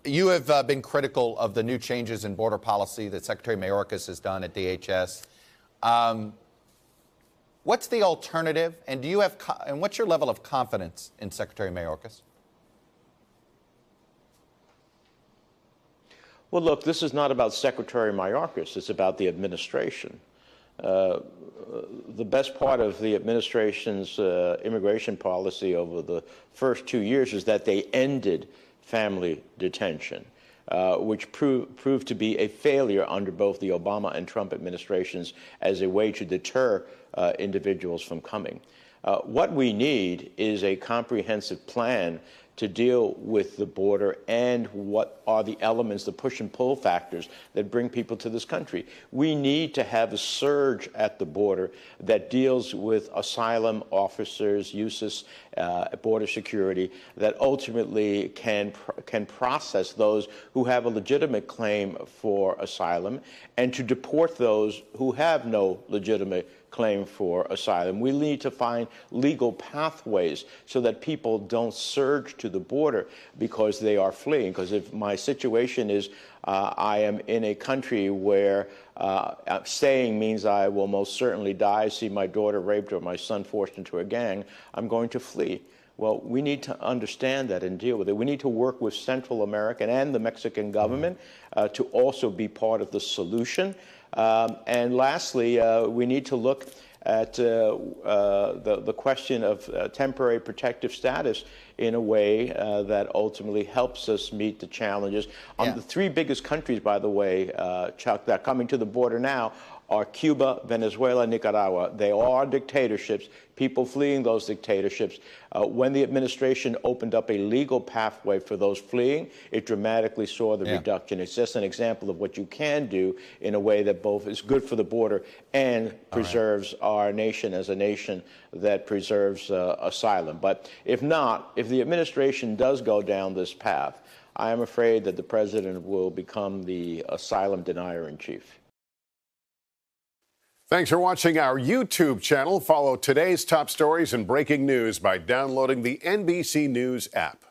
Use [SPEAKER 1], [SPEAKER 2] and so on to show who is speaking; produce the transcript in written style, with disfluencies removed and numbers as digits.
[SPEAKER 1] You have been critical of the new changes in border policy that Secretary Mayorkas has done at DHS. What's the alternative, and do you have and what's your level of confidence in Secretary Mayorkas?
[SPEAKER 2] Well, look, this is not about Secretary Mayorkas. It's about the administration. The best part of the administration's immigration policy over the first 2 years is that they ended family detention, which proved to be a failure under both the Obama and Trump administrations as a way to deter individuals from coming. What we need is a comprehensive plan to deal with the border and what are the elements, the push and pull factors that bring people to this country. We need to have a surge at the border that deals with asylum officers, uses border security, that ultimately can process those who have a legitimate claim for asylum and to deport those who have no legitimate claim for asylum. We need to find legal pathways so that people don't surge to the border because they are fleeing. Because if my situation is I am in a country where staying means I will most certainly die, see my daughter raped or my son forced into a gang, I'm going to flee. Well, we need to understand that and deal with it. We need to work with Central American and the Mexican government to also be part of the solution. And lastly, we need to look at the question of temporary protective status in a way that ultimately helps us meet the challenges. The three biggest countries, by the way, Chuck, that are coming to the border now are Cuba, Venezuela, Nicaragua. They are dictatorships, people fleeing those dictatorships. When the administration opened up a legal pathway for those fleeing, it dramatically saw the reduction. It's just an example of what you can do in a way that both is good for the border and preserves our nation as a nation that preserves asylum. But if not, if the administration does go down this path, I am afraid that the president will become the asylum denier-in-chief.
[SPEAKER 3] Thanks for watching our YouTube channel. Follow today's top stories and breaking news by downloading the NBC News app.